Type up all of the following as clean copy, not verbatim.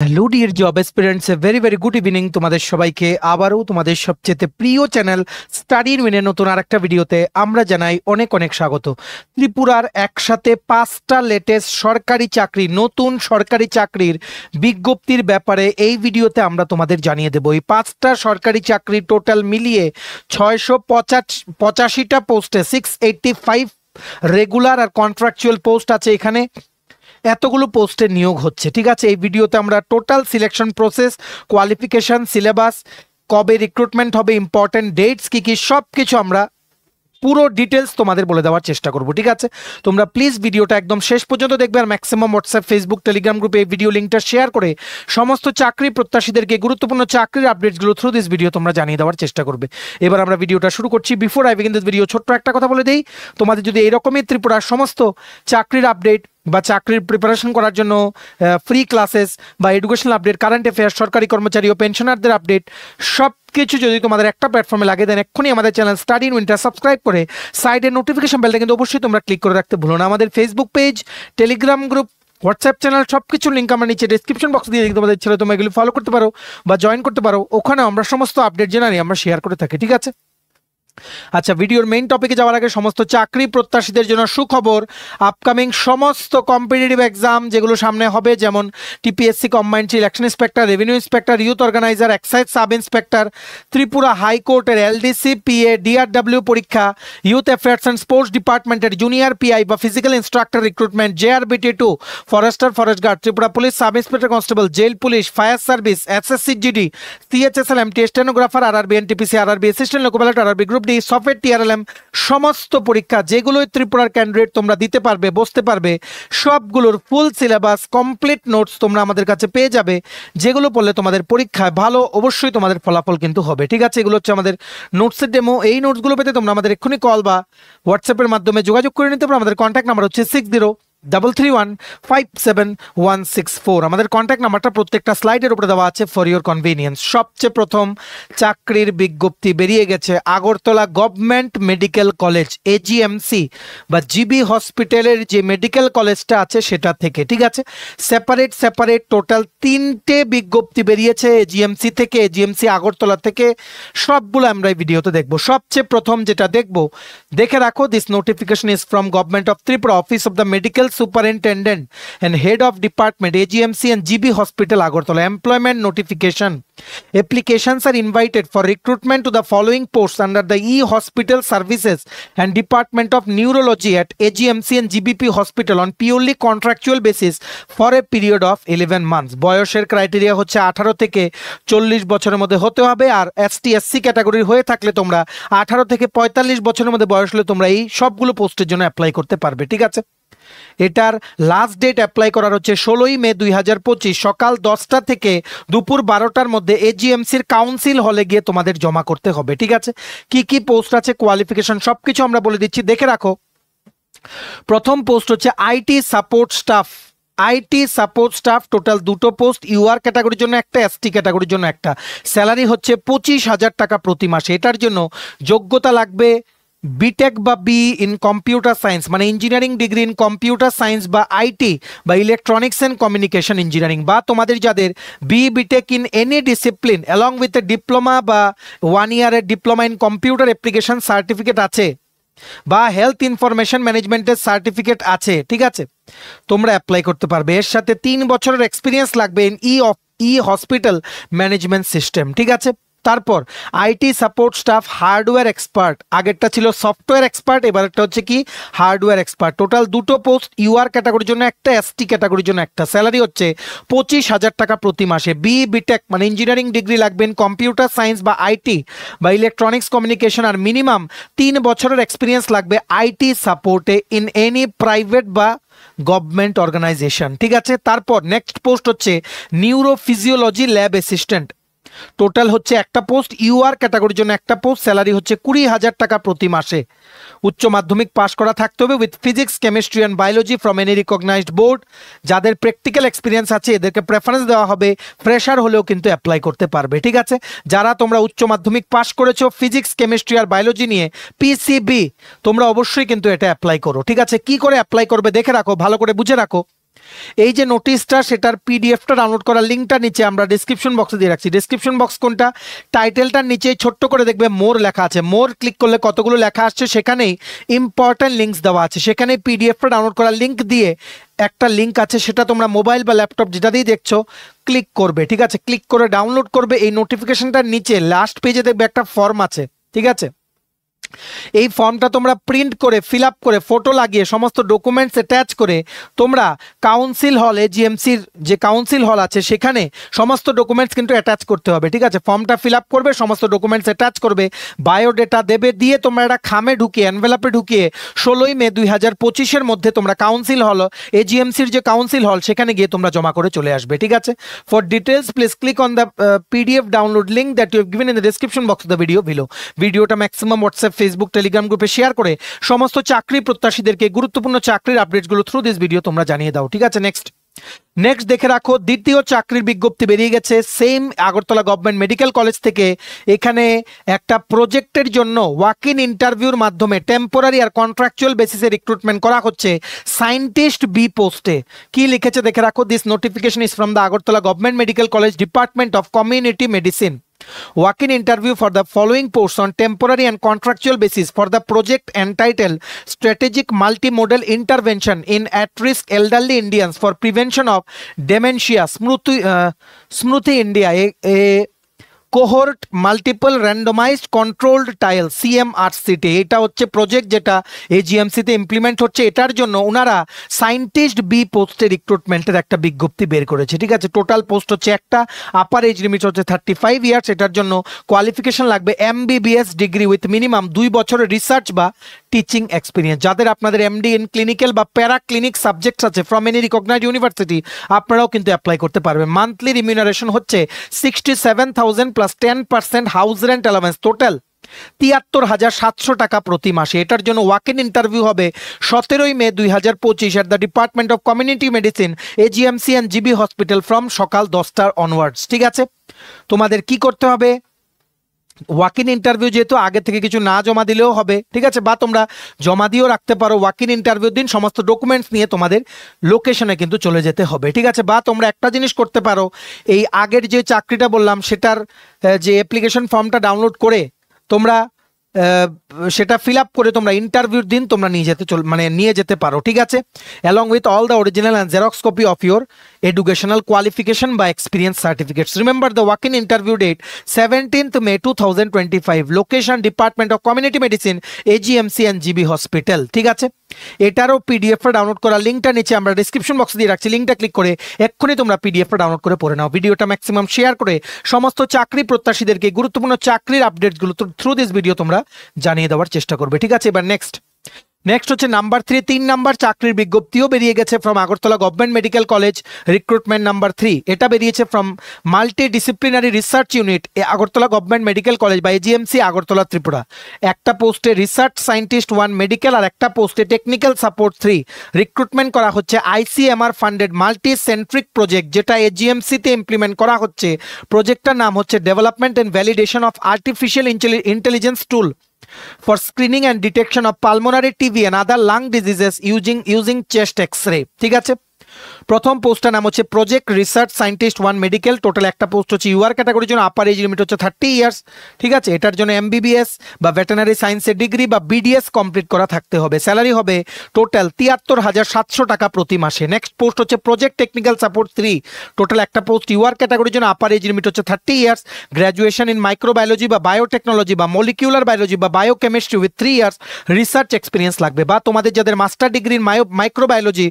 Hello dear job aspirants, very very good evening তোমাদের সবাইকে। আবারও তোমাদের সবচেয়ে প্রিয় চ্যানেল স্টাডি ইন উইনের নতুন আর একটা ভিডিওতে আমরা জানাই অনেক অনেক স্বাগত। ত্রিপুরার একসাথে 5টা লেটেস্ট সরকারি চাকরি, নতুন সরকারি চাকরির বিজ্ঞপ্তির ব্যাপারে এই ভিডিওতে আমরা তোমাদের জানিয়ে দেবো। এই 5টা সরকারি চাকরি টোটাল মিলিয়ে 685টা পোস্টে 685 রেগুলার আর কন্ট্রাকচুয়াল পোস্ট আছে। এখানে এতগুলো পোস্টে নিয়োগ হচ্ছে, ঠিক আছে। এই ভিডিওতে আমরা total selection process, qualification, syllabus, কবে রিক্রুটমেন্ট হবে, ইম্পর্টেন্ট ডেটস কি কি, সব কিছু আমরা পুরো ডিটেলস তোমাদের বলে দেওয়ার চেষ্টা করব, ঠিক আছে। তোমরা প্লিজ ভিডিওটা একদম শেষ পর্যন্ত দেখবে আর ম্যাক্সিমাম হোয়াটসঅ্যাপ, ফেসবুক, টেলিগ্রাম গ্রুপে এই ভিডিও লিঙ্কটা শেয়ার করে সমস্ত চাকরি প্রত্যাশীদেরকে গুরুত্বপূর্ণ চাকরির আপডেটসগুলো থ্রু দিস ভিডিও তোমরা জানিয়ে দেওয়ার চেষ্টা করবে। এবার আমরা ভিডিওটা শুরু করছি। Before I begin this video ছোট্ট একটা কথা বলে দেই, তোমাদের যদি এইরকমই ত্রিপুরার সমস্ত চাকরির আপডেট বা চাকরির প্রিপারেশন করার জন্য ফ্রি ক্লাসেস বা এডুকেশনাল আপডেট, কারেন্ট অ্যাফেয়ার্স, সরকারি কর্মচারী ও পেনশনারদের আপডেট সব কিছু যদি তোমাদের একটা প্ল্যাটফর্মে লাগে, দেন এক্ষুনি আমাদের channel study in winter subscribe করে সাইডের নোটিফিকেশন বেলটা কিন্তু অবশ্যই তোমরা ক্লিক করে রাখতে ভুলো না। আমাদের Facebook page, Telegram group, WhatsApp channel সব কিছু লিঙ্ক আমরা নিচে ডিসক্রিপশন বক্স দিয়ে তোমাদের ছেলে তোমরা এগুলো ফলো করতে পারো বা জয়েন করতে পারো। ওখানে আমরা সমস্ত আপডেট জানানি আমরা শেয়ার করে থাকি, ঠিক আছে। আচ্ছা, ভিডিওর মেইন টপিকে যাওয়ার আগে সমস্ত চাকরি প্রত্যাশীদের জন্য সুখবর। আপকামিং সমস্ত কম্পিটিটিভ এক্সাম যেগুলো সামনে হবে, যেমন TPSC combined election inspector, revenue inspector, youth organiser, excise sub inspector, Tripura হাইকোর্টের এলডিসি, পিএ, ডিআরডব্লিউ পরীক্ষা, ইউথ অ্যাফেয়ার্স অ্যান্ড স্পোর্টস ডিপার্টমেন্টের জুনিয়র পিআই বা physical instructor recruitment, JRBT2, forester, forest guard, Tripura police sub inspector constable, jail police, fire service, SSCGD, CHSL, MT, stenographer, RRB, NTPC, RRB, assistant loco pilot, RRB group D, software, TRLM, সমস্ত পরীক্ষা যেগুলো ত্রিপুরার candidate তোমরা দিতে পারবে, বসতে পারবে, সবগুলোর ফুল সিলেবাস, কমপ্লিট নোটস তোমরা আমাদের কাছে পেয়ে যাবে, যেগুলো পড়লে তোমাদের পরীক্ষায় ভালো অবশ্যই তোমাদের ফলাফল কিন্তু হবে, ঠিক আছে। এগুলো হচ্ছে আমাদের নোটসের ডেমো। এই নোটসগুলো পেতে তোমরা আমাদের এক্ষুনি কল বা হোয়াটসঅ্যাপের মাধ্যমে যোগাযোগ করে নিতে পারো। আমাদের কন্ট্যাক্ট নাম্বার হচ্ছে 6033157164। আমাদের কন্ট্যাক্ট নাম্বারটা প্রত্যেকটা স্লাইডের উপরে দেওয়া আছে ফর ইউর কনভিনিয়েন্স। সবচেয়ে প্রথম চাকরির বিজ্ঞপ্তি বেরিয়ে গেছে Agartala government medical college, AGMC বা জিবি হসপিটালের যে মেডিকেল কলেজটা আছে সেটা থেকে, ঠিক আছে। সেপারেট টোটাল 3টে বিজ্ঞপ্তি বেরিয়েছে AGMC থেকে, AGMC আগরতলা থেকে। সবগুলো আমরা এই ভিডিওতে দেখবো। সবচেয়ে প্রথম যেটা দেখবো, দেখে রাখো, this notification is from government of Tripura, office of the medical superintendent and head of department, AGMC and GB Hospital Agartala. Employment notification. Applications are invited for recruitment to the following posts under the E-Hospital Services and Department of Neurology at AGMC and GBP Hospital on purely contractual basis for a period of 11 months. বয়সের criteria হচ্ছে 18 থেকে 40 বছরের মধ্যে হতে হবে। আর ST SC ক্যাটাগরির হয়ে থাকলে তোমরা 18 থেকে 45 বছরের মধ্যে বয়স হলে তোমরা এই সবগুলো পোস্টের জন্য অ্যাপ্লাই করতে পারবে, ঠিক আছে। এটার লাস্ট ডেট অ্যাপ্লাই করার হচ্ছে 16 মে 2025 সকাল 10টা থেকে দুপুর 12টার মধ্যে AGMCর কাউন্সিল হলে গিয়ে তোমাদের জমা করতে হবে, ঠিক আছে। কি কি পোস্ট আছে, কোয়ালিফিকেশন সবকিছু আমরা বলে দিচ্ছি, দেখে রাখো। প্রথম পোস্ট হচ্ছে IT সাপোর্ট স্টাফ, টোটাল 2টো পোস্ট, UR ক্যাটাগরির জন্য একটা, ST ক্যাটাগরির জন্য একটা। স্যালারি হচ্ছে 25,000 টাকা প্রতি মাসে। এটার জন্য যোগ্যতা লাগবে বিটেক বা বি ইন কম্পিউটার সায়েন্স, মানে engineering degree in computer science বা IT বা ইলেকট্রনিক্স অ্যান্ড কমিউনিকেশন ইঞ্জিনিয়ারিং, বা তোমাদের যাদের BTech in any discipline along with a diploma বা 1 ইয়ারের diploma in computer application certificate আছে বা হেলথ ইনফরমেশন ম্যানেজমেন্টের সার্টিফিকেট আছে, ঠিক আছে, তোমরা অ্যাপ্লাই করতে পারবে। এর সাথে 3 বছরের এক্সপিরিয়েন্স লাগবে ইন ই-হসপিটাল ম্যানেজমেন্ট সিস্টেম, ঠিক আছে। তারপর IT support staff hardware expert, আগেরটা ছিল সফটওয়্যার এক্সপার্ট, এবারটা হচ্ছে কি হার্ডওয়্যার এক্সপার্ট। টোটাল 2টো পোস্ট, UR ক্যাটাগরির জন্য একটা, ST ক্যাটাগরির জন্য একটা। স্যালারি হচ্ছে 25,000 টাকা প্রতি মাসে। বিটেক মানে ইঞ্জিনিয়ারিং ডিগ্রি লাগবে কম্পিউটার সায়েন্স বা IT বা ইলেকট্রনিক্স কমিউনিকেশন, আর মিনিমাম 3 বছরের এক্সপিরিয়েন্স লাগবে IT সাপোর্টে ইন এনি প্রাইভেট বা গভর্নমেন্ট অর্গানাইজেশন, ঠিক আছে। তারপর নেক্সট পোস্ট হচ্ছে নিউরোফিজিওলজি ল্যাব অ্যাসিস্ট্যান্ট, টোটাল হচ্ছে একটা পোস্ট, UR ক্যাটাগরির জন্য একটা পোস্ট। স্যালারি হচ্ছে 20,000 টাকা প্রতি মাসে। উচ্চ মাধ্যমিক পাশ করা থাকতে হবে with physics, chemistry and biology from any recognised board. যাদের প্র্যাকটিক্যাল এক্সপিরিয়েন্স আছে এদেরকে প্রেফারেন্স দেওয়া হবে, ফ্রেশার হলেও কিন্তু অ্যাপ্লাই করতে পারবে, ঠিক আছে। যারা তোমরা উচ্চ মাধ্যমিক পাশ করেছো ফিজিক্স, কেমিস্ট্রি আর বায়োলজি নিয়ে, PCB, তোমরা অবশ্যই কিন্তু এটা অ্যাপ্লাই করো, ঠিক আছে। কি করে অ্যাপ্লাই করবে দেখে রাখো, ভালো করে বুঝে রাখো। এই যে নোটিশটা সেটার পিডিএফটা ডাউনলোড করার লিঙ্কটা নিচে আমরা ডিসক্রিপশন বক্সে দিয়ে রাখছি। ডিসক্রিপশন বক্স কোনটা? টাইটেলটার নিচে ছোট্ট করে দেখবে মোর লেখা আছে, মোর ক্লিক করলে কতগুলো লেখা আসছে, সেখানেই ইম্পর্টেন্ট লিঙ্কস দেওয়া আছে, সেখানে পিডিএফটা ডাউনলোড করার লিঙ্ক দিয়ে একটা লিঙ্ক আছে, সেটা তোমরা মোবাইল বা ল্যাপটপ যেটা দিয়ে দেখছো ক্লিক করবে, ঠিক আছে? ক্লিক করে ডাউনলোড করবে। এই নোটিফিকেশনটার নিচে লাস্ট পেজে দেখবে একটা ফর্ম আছে, ঠিক আছে? এই ফর্মটা তোমরা প্রিন্ট করে ফিল আপ করে ফটো লাগিয়ে সমস্ত ডকুমেন্টস অ্যাটাচ করে তোমরা কাউন্সিল হল, এজিএমসির যে কাউন্সিল হল আছে সেখানে সমস্ত ডকুমেন্টস কিন্তু অ্যাটাচ করতে হবে, ঠিক আছে? ফর্মটা ফিল আপ করবে, সমস্ত ডকুমেন্টস অ্যাটাচ করবে, বায়োডেটা দেবে, দিয়ে তোমরা একটা খামে ঢুকিয়ে এনভেলপে ঢুকিয়ে 16ই মে 2025-এর মধ্যে তোমরা কাউন্সিল হল, এজিএমসির যে কাউন্সিল হল সেখানে গিয়ে তোমরা জমা করে চলে আসবে, ঠিক আছে? For details please click on the PDF download link that you have given in the description box of the video below. ভিডিওটা ম্যাক্সিমাম হোয়াটসঅ্যাপ, ফেসবুক, টেলিগ্রাম গ্রুপে শেয়ার করে সমস্ত চাকরি প্রত্যাশীদেরকে গুরুত্বপূর্ণ চাকরির আপডেটসগুলো থ্রু দিস ভিডিও তোমরা জানিয়ে দাও, ঠিক আছে? নেক্সট দেখে রাখো, দ্বিতীয় চাকরির বিজ্ঞপ্তি বেরিয়ে গেছে same Agartala government medical college থেকে। এখানে একটা প্রজেক্টের জন্য ওয়াক ইন ইন্টারভিউর মাধ্যমে টেম্পোরারি আর কন্ট্রাকচুয়াল বেসিসে রিক্রুটমেন্ট করা হচ্ছে সায়েন্টিস্ট বি পোস্টে। কি লিখেছে দেখে রাখো, this notification is from the Agartala government medical college department of community medicine. Walk-in interview for the following posts on temporary and contractual basis for the project entitled Strategic Multimodal Intervention in At-Risk Elderly Indians for Prevention of Dementia, Smruti India, a cohort multiple randomised controlled trial CMRCT। এটা হচ্ছে project যেটা এজিএমসিতে implement হচ্ছে। এটার জন্য ওনারা scientist B পোস্টে রিক্রুটমেন্টের একটা বিজ্ঞপ্তি বের করেছে, ঠিক আছে? টোটাল পোস্ট হচ্ছে একটা, আপার এজ লিমিট হচ্ছে 35 ইয়ার্স। এটার জন্য কোয়ালিফিকেশন লাগবে MBBS ডিগ্রি উইথ মিনিমাম 2 বছরের রিসার্চ বা টিচিং এক্সপিরিয়েন্স। যাদের আপনাদের MD ইন ক্লিনিক্যাল বা প্যারা ক্লিনিক সাবজেক্টস আছে ফ্রম এনি রিকগনাইজড ইউনিভার্সিটি, আপনারাও কিন্তু অ্যাপ্লাই করতে পারবেন। মান্থলি রিমিউনারেশন হচ্ছে 67,000 plus 10% house rent allowance, total 73,700 টাকা প্রতি মাসে। এটার জন্য ওয়াক ইন ইন্টারভিউ হবে 17ই মে 2025 at the department of community medicine, AGMC and GB hospital from সকাল 10টার অনওয়ার্ডস, ঠিক আছে? তোমাদের কি করতে হবে, ওয়াক ইন ইন্টারভিউ যেহেতু আগে থেকে কিছু না জমা দিলেও হবে, ঠিক আছে? বা তোমরা জমা দিয়েও রাখতে পারো। ওয়াক ইন ইন্টারভিউ দিন সমস্ত ডকুমেন্টস নিয়ে তোমাদের লোকেশনে কিন্তু চলে যেতে হবে, ঠিক আছে? বা তোমরা একটা জিনিস করতে পারো, এই আগের যে চাকরিটা বললাম সেটার যে অ্যাপ্লিকেশন ফর্মটা ডাউনলোড করে তোমরা সেটা ফিল আপ করে তোমরা ইন্টারভিউর দিন তোমরা নিয়ে যেতে পারো, ঠিক আছে? Along with all the original and xerox copy of your educational qualification বা experience certificates. Remember the walk in interview date 17th May 2025, location department of community medicine, AGMC and GB hospital, ঠিক আছে? এটারও পিডিএফটা download করার লিঙ্কটা নিচে আমরা description বক্সে দিয়ে রাখছি, লিঙ্কটা ক্লিক করে এক্ষুনি তোমরা পিডিএফটা ডাউনলোড করে পড়ে নাও। ভিডিওটা ম্যাক্সিমাম শেয়ার করে সমস্ত চাকরি প্রত্যাশীদেরকে গুরুত্বপূর্ণ চাকরির আপডেটসগুলো থ্রু দিস ভিডিও তোমরা জানিয়ে দেওয়ার চেষ্টা করবে, ঠিক আছে? এবার নেক্সট হচ্ছে নাম্বার 3, 3 নাম্বার চাকরির বিজ্ঞপ্তিও বেরিয়ে গেছে from Agartala government medical college, recruitment number 3। এটা বেরিয়েছে from multi disciplinary research unit, Agartala government medical college বা এজিএমসি আগরতলা ত্রিপুরা। একটা পোস্টে রিসার্চ সায়েন্টিস্ট 1 মেডিকেল আর একটা পোস্টে টেকনিক্যাল সাপোর্ট 3। রিক্রুটমেন্ট করা হচ্ছে ICMR funded multi centric project, যেটা এজিএমসিতে ইমপ্লিমেন্ট করা হচ্ছে। প্রজেক্টটার নাম হচ্ছে development and validation of artificial intelligence tool for screening and detection of pulmonary TB and other lung diseases using chest X-ray, ঠিক আছে? প্রথম পোস্টটার নাম হচ্ছে project research scientist 1 medical. Total একটা পোস্ট হচ্ছে ইউআর ক্যাটাগরির জন্য, আপার এজ লিমিট হচ্ছে 30 ইয়ার্স, ঠিক আছে? এটার জন্য MBBS বা ভেটেনারি সায়েন্সের ডিগ্রি বা BDS কমপ্লিট করা থাকতে হবে। স্যালারি হবে টোটাল 73,700 টাকা প্রতি মাসে। নেক্সট পোস্ট হচ্ছে প্রজেক্ট টেকনিক্যাল সাপোর্ট 3। টোটাল একটা পোস্ট ইউআর ক্যাটাগরির জন্য, আপার এজ লিমিট হচ্ছে 30 ইয়ার্স, গ্র্যাজুয়েশন ইন মাইক্রোবায়োলজি বা বায়োটেকনোলজি বা মলিকিউলার বায়োলজি বা biochemistry with 3 years research experience লাগবে। বা তোমাদের যাদের মাস্টার ডিগ্রি ইন মাইক্রোবায়োলজি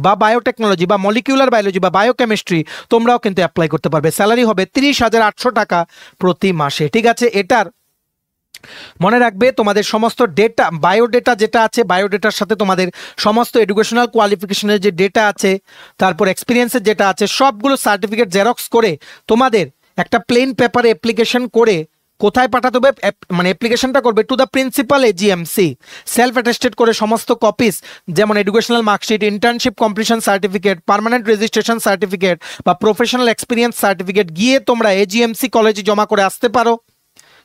বা বায়োটেকনোলজি বা মলিকিউলার বায়োলজি বা বায়োকেমিস্ট্রি, তোমরাও কিন্তু অ্যাপ্লাই করতে পারবে। স্যালারি হবে 30,800 টাকা প্রতি মাসে, ঠিক আছে? এটার মনে রাখবে তোমাদের সমস্ত ডেটা, বায়োডেটা যেটা আছে, বায়োডেটার সাথে তোমাদের সমস্ত এডুকেশনাল কোয়ালিফিকেশনের যে ডেটা আছে, তারপর এক্সপিরিয়েন্সের যেটা আছে, সবগুলো সার্টিফিকেট জেরক্স করে তোমাদের একটা প্লেন পেপারে অ্যাপ্লিকেশন করে কোথায় পাঠাতে হবে, মানে অ্যাপ্লিকেশনটা করবে to the principal AGMC, self attested করে সমস্ত কপিস, যেমন educational marksheet, internship completion certificate, permanent registration certificate বা প্রফেশনাল এক্সপিরিয়েন্স সার্টিফিকেট গিয়ে তোমরা এজিএমসি কলেজে জমা করে আসতে পারো,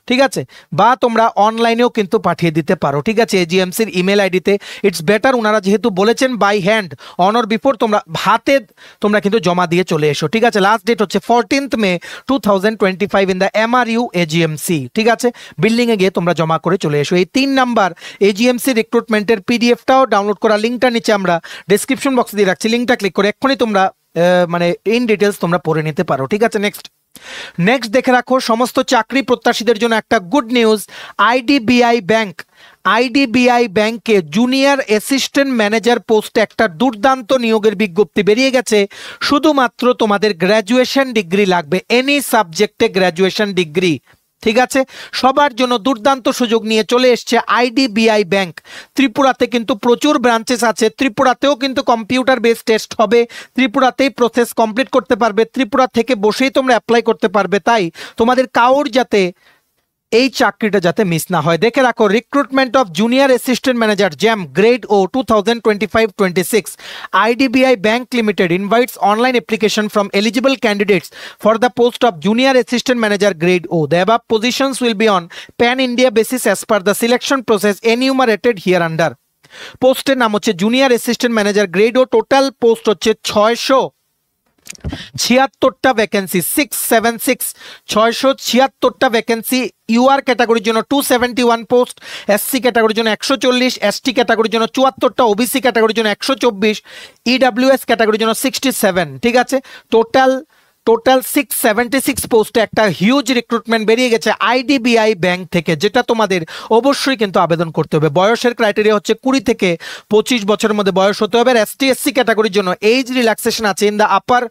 ঠিক আছে, বা তোমরা অনলাইনেও কিন্তু পাঠিয়ে দিতে পারো, ঠিক আছে, এজিএমসির ইমেল আইডিতে। ইটস বেটার, ওনারা যেহেতু বলেছেন by hand on or before, তোমরা হাতে তোমরা কিন্তু জমা দিয়ে চলে এসো, ঠিক আছে। লাস্ট ডেট হচ্ছে 14th May 2025 in the MRU AGMC, ঠিক আছে। বিল্ডিংয়ে গিয়ে তোমরা জমা করে চলে এসো। এই 3 নাম্বার এজিএমসি রিক্রুটমেন্টের পিডিএফটাও ডাউনলোড করা লিঙ্কটা নিচে আমরা ডেসক্রিপশন বক্সে দিয়ে রাখছি, লিঙ্কটা ক্লিক করে এক্ষুনি তোমরা মানে ইন ডিটেলস তোমরা পড়ে নিতে পারো, ঠিক আছে। নেক্সট দেখে রাখো, সমস্ত চাকরি প্রত্যাশীদের জন্য একটা গুড নিউজ। আইডিবিআই ব্যাংকে জুনিয়র অ্যাসিস্ট্যান্ট ম্যানেজার পোস্টে একটা দুর্দান্ত নিয়োগের বিজ্ঞপ্তি বেরিয়ে গেছে। শুধুমাত্র তোমাদের গ্র্যাজুয়েশন ডিগ্রি লাগবে, এনি সাবজেক্টে গ্র্যাজুয়েশন ডিগ্রি, ঠিক আছে। সবার জন্য দুর্দান্ত সুযোগ নিয়ে চলে এসছে আইডিবিআই ব্যাংক। ত্রিপুরাতে কিন্তু প্রচুর ব্রাঞ্চেস আছে, ত্রিপুরাতেও কিন্তু কম্পিউটার বেস টেস্ট হবে, ত্রিপুরাতেই প্রসেস কমপ্লিট করতে পারবে, ত্রিপুরা থেকে বসেই তোমরা অ্যাপ্লাই করতে পারবে। তাই তোমাদের কাউর যাতে এই চাকরিটা যাতে মিস না হয়, দেখে রাখো। Recruitment of junior assistant manager JAM grade O 2025-26 IDBI Bank Limited invites online application from eligible candidates for the post of junior assistant manager grade O. The above positions will be on pan-India basis as per the selection process enumerated hereunder. পোস্টের নাম হচ্ছে junior assistant manager grade ও, total post হচ্ছে 676টা vacancy, 676টা vacancy. UR ক্যাটাগরির জন্য 271 post, SC ক্যাটাগরির জন্য 140, ST ক্যাটাগরির জন্য 74টা, ওবিসি ক্যাটাগরির জন্য 124, ইডাব্লিউএস ক্যাটাগরির জন্য 67, ঠিক আছে। টোটাল 676 পোস্টে একটা হিউজ রিক্রুটমেন্ট বেরিয়ে গেছে আইডিবিআই ব্যাংক থেকে, যেটা তোমাদের অবশ্যই কিন্তু আবেদন করতে হবে। বয়সের ক্রাইটেরিয়া হচ্ছে 20 থেকে 25 বছরের মধ্যে বয়স হতে হবে। এসটি এসসি ক্যাটাগরির জন্য এজ রিল্যাক্সেশন আছে in the upper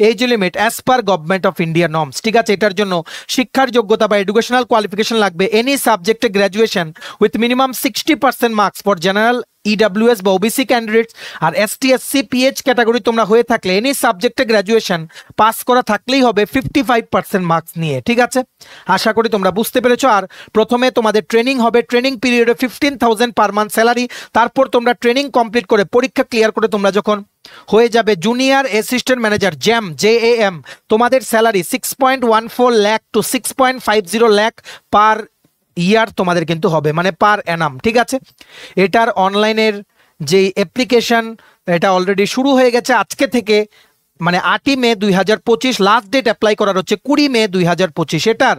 age limit as per government of India norms, ঠিক আছে। এটার জন্য শিক্ষার যোগ্যতা বা এডুকেশনাল কোয়ালিফিকেশন লাগবে, এনি সাবজেক্টে graduation with minimum 60% marks for general EWS বা ওবিসি ক্যান্ডিডেটস। আর এসটি এসসি পিএইচ ক্যাটাগরি তোমরা হয়ে থাকলে এনি সাবজেক্টে গ্র্যাজুয়েশন পাস করা থাকলেই হবে 55% মার্কস নিয়ে, ঠিক আছে। আশা করি তোমরা বুঝতে পেরেছো। আর প্রথমে তোমাদের ট্রেনিং হবে, ট্রেনিং পিরিয়ডে 15,000 পার মান্থ স্যালারি। তারপর তোমরা ট্রেনিং কমপ্লিট করে পরীক্ষা ক্লিয়ার করে তোমরা যখন হয়ে যাবে জুনিয়র অ্যাসিস্ট্যান্ট ম্যানেজার JAM, তোমাদের স্যালারি 6.14 লাখ টু 6.50 লাখ পার ইয়ার তোমাদের কিন্তু হবে, মানে পার অ্যানাম, ঠিক আছে। এটার অনলাইনের যে অ্যাপ্লিকেশন এটা অলরেডি শুরু হয়ে গেছে আজকে থেকে, মানে 8ই মে 2025। লাস্ট ডেট অ্যাপ্লাই করার হচ্ছে 20 মে 2025। এটার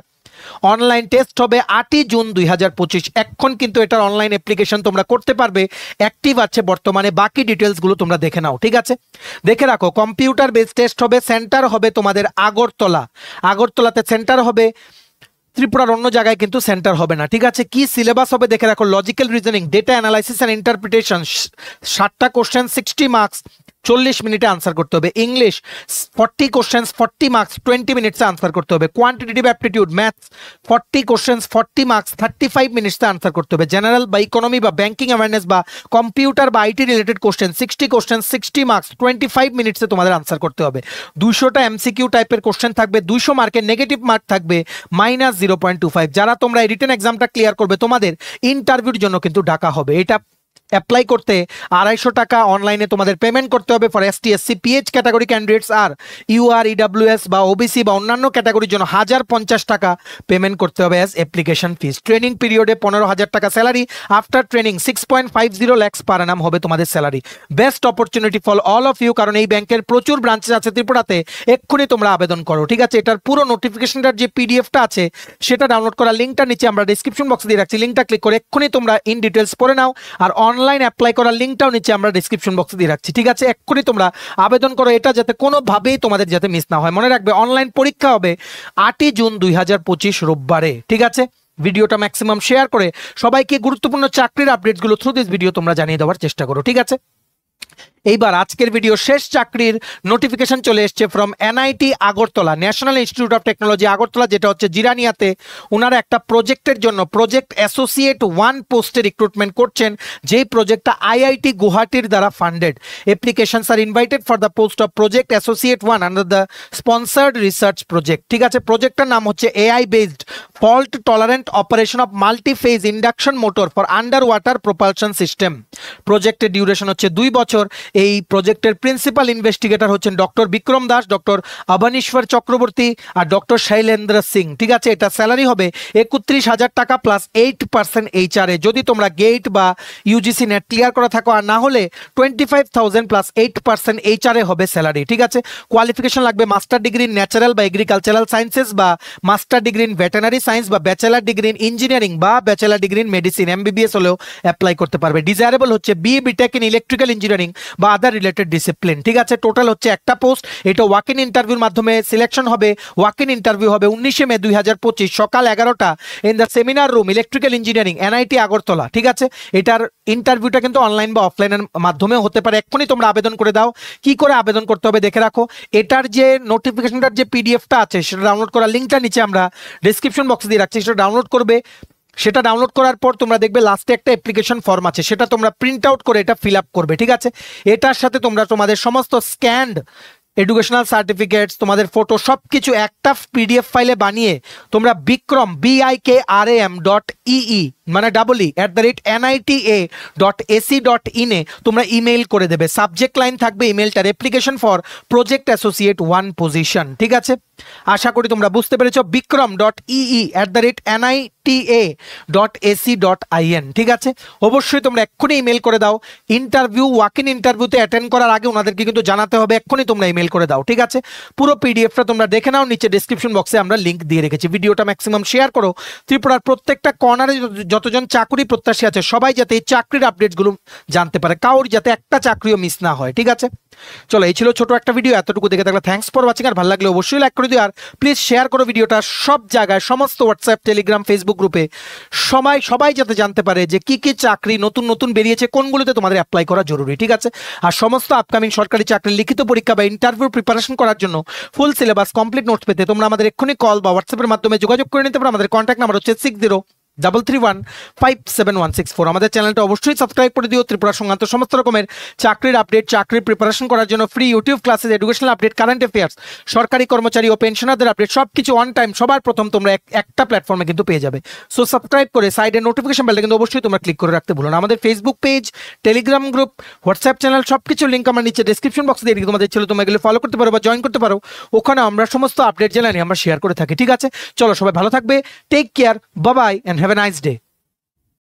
অনলাইন টেস্ট হবে 8ই জুন 2025। এখন কিন্তু এটার অনলাইন অ্যাপ্লিকেশন তোমরা করতে পারবে, অ্যাক্টিভ আছে বর্তমানে। বাকি ডিটেলসগুলো তোমরা দেখে নাও, ঠিক আছে। দেখে রাখো, কম্পিউটার বেস টেস্ট হবে, সেন্টার হবে তোমাদের আগরতলাতে সেন্টার হবে, ত্রিপুরার অন্য জায়গায় কিন্তু সেন্টার হবে না, ঠিক আছে। কি সিলেবাস হবে দেখে রাখো। Logical reasoning, data analysis and interpretation, 60টা কোশ্চেন, 60 মার্কস, 40 মিনিটে আনসার করতে হবে। ইংলিশ 40 কোশ্চেন্স, 40 মার্কস, 20 মিনিটসে আনসার করতে হবে। Quantitative aptitude maths 40 questions, 40 marks, 35 মিনিটসে আনসার করতে হবে। জেনারেল বা ইকোনমি বা ব্যাংকিং অ্যাওয়ারনেস বা কম্পিউটার বা IT related question 60 questions, 60 marks, 25 মিনিটসে তোমাদের আনসার করতে হবে। 200টা এমসিকিউ টাইপের কোশ্চেন থাকবে, 200 মার্কের নেগেটিভ মার্ক থাকবে -0.25। যারা তোমরা এই রিটেন এক্সামটা ক্লিয়ার করবে তোমাদের ইন্টারভিউর জন্য কিন্তু ডাকা হবে। এটা অ্যাপ্লাই করতে 250 টাকা অনলাইনে তোমাদের পেমেন্ট করতে হবে for ST SC PH category candidates. আর ইউআর ইডাব্লিউএস বা ওবিসি বা অন্যান্য ক্যাটাগরির জন্য 1050 টাকা পেমেন্ট করতে হবে অ্যাজ অ্যাপ্লিকেশন ফিস। ট্রেনিং পিরিয়ডে 15,000 টাকা salary. After training 6.50 lakh per annum হবে তোমাদের salary. Best opportunity for all of you, কারণ এই ব্যাংকের প্রচুর ব্রাঞ্চেস আছে ত্রিপুরাতে। এক্ষুনি তোমরা আবেদন করো, ঠিক আছে। এটার পুরো নোটিফিকেশনটার যে পিডিএফটা আছে সেটা ডাউনলোড করার লিঙ্কটা নিচে আমরা ডিসক্রিপশন বক্সে দিয়ে রাখছি, লিঙ্কটা ক্লিক করে এক্ষুনি তোমরা ইন ডিটেলস পড়ে নাও। আর অনলাইন অ্যাপ্লাই করার লিঙ্কটাও নিচে আমরা ডিসক্রিপশন বক্সে দিয়ে রাখছি, ঠিক আছে। এক্ষুনি তোমরা আবেদন করো, এটা যাতে কোনোভাবেই তোমাদের যাতে মিস না হয়। মনে রাখবে অনলাইন পরীক্ষা হবে 8ই জুন 2025 রোববারে, ঠিক আছে। ভিডিওটা ম্যাক্সিমাম শেয়ার করে সবাইকে গুরুত্বপূর্ণ চাকরির আপডেটসগুলো থ্রু দিস ভিডিও তোমরা জানিয়ে দেওয়ার চেষ্টা করো, ঠিক আছে। এইবার আজকের ভিডিও শেষ চাকরির নোটিফিকেশন চলে এসছে from NIT Agartala, national institute of technology Agartala, যেটা হচ্ছে জিরানিয়াতে। ওনারা একটা প্রজেক্টের জন্য প্রজেক্ট অ্যাসোসিয়েট 1 পোস্টে রিক্রুটমেন্ট করছেন, যেই প্রজেক্টটা আইআইটি গুয়াহাটির দ্বারা funded. Applications are invited for the post of project associate 1 under the sponsored research project, ঠিক আছে। প্রজেক্টটার নাম হচ্ছে AI based fault tolerant operation of multi phase induction motor for underwater propulsion system. প্রজেক্টের duration হচ্ছে 2 বছর। Investigator. এই প্রজেক্টের প্রিন্সিপাল ইনভেস্টিগেটর হচ্ছেন ডক্টর বিক্রম দাস, ডক্টর অবনীশ্বর চক্রবর্তী আর ডক্টর শৈলেন্দ্র সিং। ঠিক আছে, এটা স্যালারি হবে 31,000 টাকা প্লাস 8% HRA যদি তোমরা গেট বা ইউজিসি নেট ক্লিয়ার করা থাকো, আর না হলে 25,000 প্লাস 8% HRA হবে স্যালারি। ঠিক আছে, কোয়ালিফিকেশন লাগবে মাস্টার ডিগ্রি ইন ন্যাচারাল বা এগ্রিকালচারাল সায়েন্সেস বা master degree in veterinary science বা ব্যাচেলার ডিগ্রি ইন ইঞ্জিনিয়ারিং বা bachelor degree in medicine MBBS হলেও অ্যাপ্লাই করতে পারবে। ডিজায়ারেবল হচ্ছে BA BTech in electrical engineering বা আদার রিলেটেড ডিসিপ্লিন। ঠিক আছে, টোটাল হচ্ছে একটা পোস্ট। এটা ওয়াক ইন ইন্টারভিউর মাধ্যমে সিলেকশন হবে। ওয়াক ইন ইন্টারভিউ হবে 19 মে 2025 সকাল 11টা in the seminar room electrical engineering NIT Agartala. ঠিক আছে, এটার ইন্টারভিউটা কিন্তু অনলাইন বা অফলাইনের মাধ্যমেও হতে পারে। এক্ষুনি তোমরা আবেদন করে দাও। কি করে আবেদন করতে হবে দেখে রাখো। এটার যে নোটিফিকেশনটার যে PDFটা আছে সেটা ডাউনলোড করার লিঙ্কটা নিচে আমরা ডেসক্রিপশন বক্সে দিয়ে রাখছি, সেটা ডাউনলোড করবে। সেটা ডাউনলোড করার পর তোমরা দেখবে লাস্টে একটা অ্যাপ্লিকেশন ফর্ম আছে, সেটা তোমরা প্রিন্ট আউট করে এটা ফিল আপ করবে। ঠিক আছে, এটার সাথে তোমরা তোমাদের সমস্ত স্ক্যান্ড এডুকেশনাল সার্টিফিকেটস, তোমাদের ফটো সবকিছু একটা PDF ফাইলে বানিয়ে তোমরা বিক্রম BIKRAM.EE মানে @NITA.ac.in এ তোমরা ইমেইল করে দেবে। সাবজেক্ট লাইন থাকবে ইমেইলটার application for project associate 1 position. ঠিক আছে, আশা করি তোমরা বুঝতে পেরেছো। bikram.ee@NITA.ac.in। ঠিক আছে, অবশ্যই তোমরা এক্ষুনি ইমেল করে দাও। ইন্টারভিউ ওয়াক ইন ইন্টারভিউতে অ্যাটেন্ড করার আগে ওনাদেরকে কিন্তু জানাতে হবে, এক্ষুনি তোমরা ইমেল করে দাও। ঠিক আছে, পুরো PDFটা তোমরা দেখে নাও, নিচে ডেসক্রিপশন বক্সে আমরা লিঙ্ক দিয়ে রেখেছি। ভিডিওটা ম্যাক্সিমাম শেয়ার করো। ত্রিপুরার প্রত্যেকটা কর্নারে যতজন চাকরি প্রত্যাশী আছে সবাই যাতে এই চাকরির আপডেটসগুলো জানতে পারে, কাউর যাতে একটা চাকরিও মিস না হয়। ঠিক আছে, চলো এই ছিল ছোট একটা ভিডিও। এতটুকু দেখে থাকলে থ্যাঙ্কস ফর ওয়াচিং। আর ভালো লাগলে অবশ্যই লাইক করে দিও, আর প্লিজ শেয়ার করো ভিডিওটা সব জায়গায়, সমস্ত হোয়াটসঅ্যাপ, টেলিগ্রাম, ফেসবুক গ্রুপে সবাই যাতে জানতে পারে যে কি কি চাকরি নতুন নতুন বেরিয়েছে, কোনগুলোতে তোমাদের অ্যাপ্লাই করা জরুরি। ঠিক আছে, আর সমস্ত আপকামিং সরকারি চাকরির লিখিত পরীক্ষা বা ইন্টারভিউ প্রিপারেশন করার জন্য ফুল সিলেবাস কমপ্লিট নোটস পেতে তোমরা আমাদের এক্ষুনি কল বা হোয়াটসঅ্যাপের মাধ্যমে যোগাযোগ করে নিতে পারো। আমাদের কন্ট্যাক্ট নাম্বার হচ্ছে 6033157164। আমাদের চ্যানেলটা অবশ্যই সাবস্ক্রাইব করে দিও। ত্রিপুরা সংক্রান্ত সমস্ত রকমের চাকরির আপডেট, চাকরির প্রিপারেশন করার জন্য free YouTube classes, educational update, current affairs, সরকারি কর্মচারী ও পেনশনারদের আপডেট সবকিছু অন টাইম সবার প্রথম তোমরা একটা প্ল্যাটফর্মে কিন্তু পেয়ে যাবে। সো সাবস্ক্রাইব করে সাইডের নোটিফিকেশন বেলটা কিন্তু অবশ্যই তোমরা ক্লিক করে রাখতে ভুলো না। আমাদের Facebook page, Telegram group, WhatsApp channel সবকিছু লিঙ্ক আমার নিচে ডেসক্রিপশন বক্সে দিয়ে তোমাদের ছিল, তোমরা এগুলো ফলো করতে পারো বা জয়েন করতে পারো। ওখানে আমরা সমস্ত আপডেট জানানি আমরা শেয়ার করে থাকি। ঠিক আছে, চলো সবাই ভালো থাকবে। Take care, bye bye, and have a nice day.